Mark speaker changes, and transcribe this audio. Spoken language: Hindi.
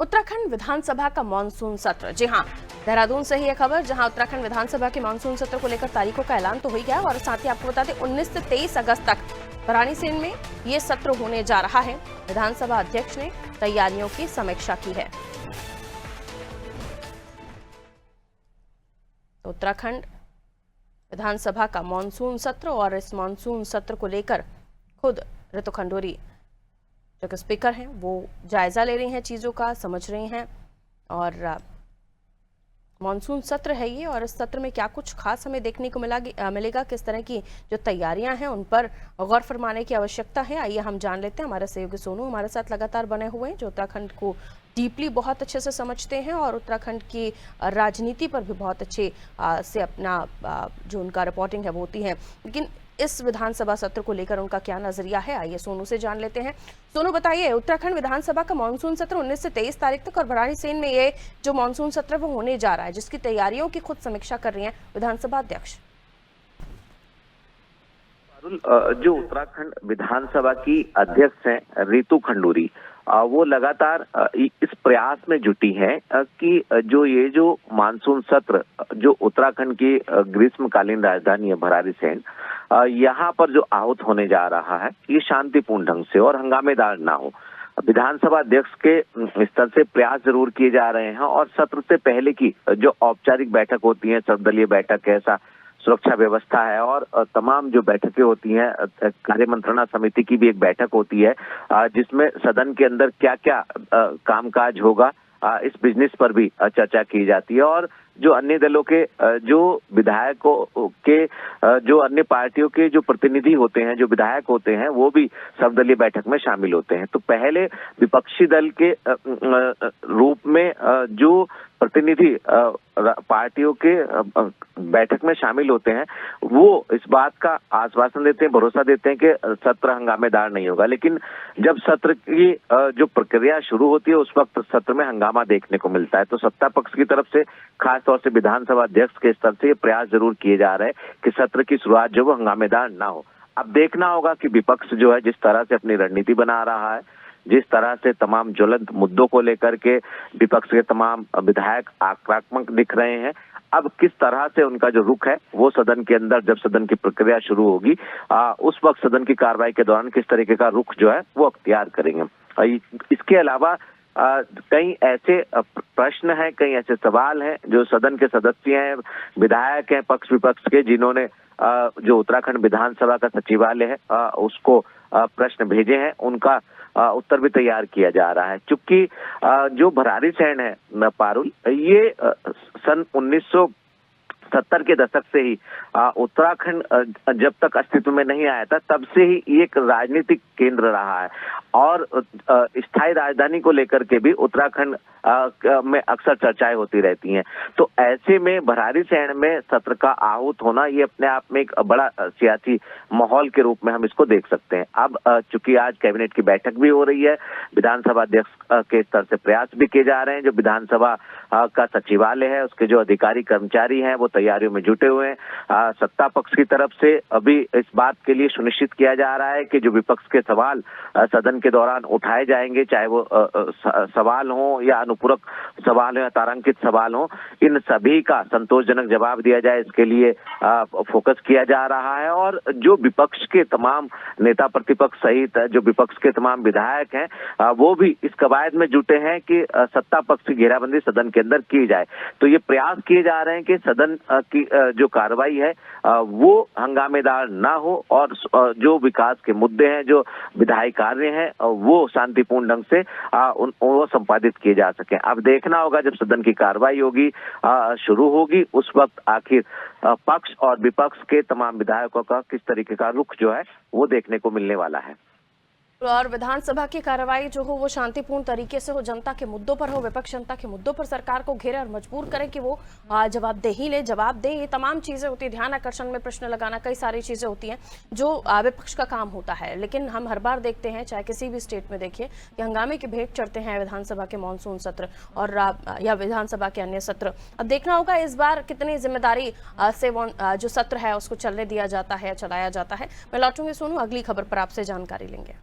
Speaker 1: उत्तराखंड विधानसभा का मानसून सत्र। जी हां, देहरादून से ही यह खबर, जहां उत्तराखंड विधानसभा के मानसून सत्र को लेकर तारीखों का ऐलान तो हो गया और साथ ही आपको बता दें 19 से 23 अगस्त तक भराड़ीसैंण में ये सत्र होने जा रहा है। विधानसभा अध्यक्ष ने तैयारियों की समीक्षा की है। तो उत्तराखंड विधानसभा का मानसून सत्र और इस मानसून सत्र को लेकर खुद ऋतु खंडूरी जो स्पीकर हैं वो जायजा ले रही हैं, चीज़ों का समझ रही हैं। और मानसून सत्र है ये, और इस सत्र में क्या कुछ खास हमें देखने को मिलेगा, किस तरह की जो तैयारियां हैं उन पर गौर फरमाने की आवश्यकता है। आइए हम जान लेते हैं। हमारे सहयोगी सोनू हमारे साथ लगातार बने हुए हैं, जो उत्तराखंड को डीपली बहुत अच्छे से समझते हैं और उत्तराखंड की राजनीति पर भी बहुत अच्छे से अपना जो उनका रिपोर्टिंग है वो होती है। लेकिन इस विधानसभा सत्र को लेकर उनका क्या नजरिया है, आइए सोनू से जान लेते हैं। सोनू बताइए, उत्तराखंड विधानसभा का मानसून सत्र 19 से 23 तारीख तक और भराड़ीसैंण में ये जो मानसून सत्र वो होने जा रहा है, जिसकी तैयारियों की खुद समीक्षा कर रही हैं विधानसभा अध्यक्ष।
Speaker 2: जो उत्तराखंड विधानसभा की अध्यक्ष हैं ऋतु खंडूरी, वो लगातार इस प्रयास में जुटी हैं कि जो मानसून सत्र जो उत्तराखंड की ग्रीष्मकालीन राजधानी है भराड़ीसैंण, यहाँ पर जो आहूत होने जा रहा है ये शांतिपूर्ण ढंग से और हंगामेदार ना हो। विधानसभा अध्यक्ष के स्तर से प्रयास जरूर किए जा रहे हैं और सत्र से पहले की जो औपचारिक बैठक होती है, सर्वदलीय बैठक, ऐसा सुरक्षा व्यवस्था है और तमाम जो बैठकें होती हैं, कार्य मंत्रणा समिति की भी एक बैठक होती है जिसमें सदन के अंदर क्या क्या कामकाज होगा इस बिजनेस पर भी चर्चा की जाती है। और जो अन्य दलों के जो विधायकों के जो अन्य पार्टियों के जो प्रतिनिधि होते हैं, जो विधायक होते हैं, वो भी सर्वदलीय बैठक में शामिल होते हैं। तो पहले विपक्षी दल के रूप में जो प्रतिनिधि पार्टियों के बैठक में शामिल होते हैं, वो इस बात का आश्वासन देते हैं, भरोसा देते हैं कि सत्र हंगामेदार नहीं होगा। लेकिन जब सत्र की जो प्रक्रिया शुरू होती है उस वक्त सत्र में हंगामा देखने को मिलता है। तो सत्ता पक्ष की तरफ से खास तौर से विधानसभा अध्यक्ष के स्तर से ये प्रयास जरूर किए जा रहे हैं कि सत्र की शुरुआत जो वो हंगामेदार ना हो। अब देखना होगा कि विपक्ष जो है जिस तरह से अपनी रणनीति बना रहा है, जिस तरह से तमाम ज्वलंत मुद्दों को लेकर के विपक्ष के तमाम विधायक आक्रामक दिख रहे हैं, अब किस तरह से उनका जो रुख है वो सदन के अंदर जब सदन की प्रक्रिया शुरू होगी उस वक्त सदन की कार्रवाई के दौरान किस तरीके का रुख जो है वो अख्तियार करेंगे। इसके अलावा कई ऐसे प्रश्न हैं, कई ऐसे सवाल हैं जो सदन के सदस्य हैं, विधायक हैं पक्ष विपक्ष के, जिन्होंने जो उत्तराखंड विधानसभा का सचिवालय है उसको प्रश्न भेजे हैं, उनका उत्तर भी तैयार किया जा रहा है। क्योंकि जो भराड़ीसैंण है पारुल, ये सन 1970 के दशक से ही उत्तराखंड जब तक अस्तित्व में नहीं आया था तब से ही एक राजनीतिक केंद्र रहा है और स्थायी राजधानी को लेकर के भी उत्तराखंड में अक्सर चर्चाएं होती रहती हैं। तो ऐसे में भराड़ीसैंण में सत्र का आहूत होना ये अपने आप में एक बड़ा सियासी माहौल के रूप में हम इसको देख सकते हैं। अब चूंकि आज कैबिनेट की बैठक भी हो रही है, विधानसभा अध्यक्ष के स्तर से प्रयास भी किए जा रहे हैं, जो विधानसभा का सचिवालय है उसके जो अधिकारी कर्मचारी हैं वो तैयारियों में जुटे हुए हैं। सत्ता पक्ष की तरफ से अभी इस बात के लिए सुनिश्चित किया जा रहा है कि जो विपक्ष के सवाल सदन के दौरान उठाए जाएंगे, चाहे वो सवाल हो या अनुपूरक सवाल हो या तारांकित सवाल हो, इन सभी का संतोषजनक जवाब दिया जाए, इसके लिए फोकस किया जा रहा है। और जो विपक्ष के तमाम नेता प्रतिपक्ष सहित जो विपक्ष के तमाम विधायक हैं वो भी इस कवायद में जुटे हैं कि सत्ता पक्ष की घेराबंदी सदन के अंदर की जाए। तो ये प्रयास किए जा रहे हैं कि सदन की जो कार्रवाई है वो हंगामेदार ना हो और जो विकास के मुद्दे हैं, जो विधायी कार्य हैं, वो शांतिपूर्ण ढंग से वो संपादित किए जा सके। अब देखना होगा जब सदन की कार्रवाई होगी, शुरू होगी, उस वक्त आखिर पक्ष और विपक्ष के तमाम विधायकों का किस तरीके का रुख जो है वो देखने को मिलने वाला है।
Speaker 1: और विधानसभा की कार्रवाई जो हो वो शांतिपूर्ण तरीके से हो, जनता के मुद्दों पर हो, विपक्ष जनता के मुद्दों पर सरकार को घेरे और मजबूर करे कि वो जवाबदेही ले, जवाब दे। ये तमाम चीजें होती है, ध्यान आकर्षण में प्रश्न लगाना, कई सारी चीजें होती हैं जो विपक्ष का काम होता है। लेकिन हम हर बार देखते हैं, चाहे किसी भी स्टेट में देखिए, कि हंगामे की भेंट चढ़ते हैं विधानसभा के मानसून सत्र और या विधानसभा के अन्य सत्र। अब देखना होगा इस बार कितनी जिम्मेदारी से जो सत्र है उसको चलने दिया जाता है या चलाया जाता है। मैं लौटूंगी सोनू, अगली खबर पर आपसे जानकारी लेंगे।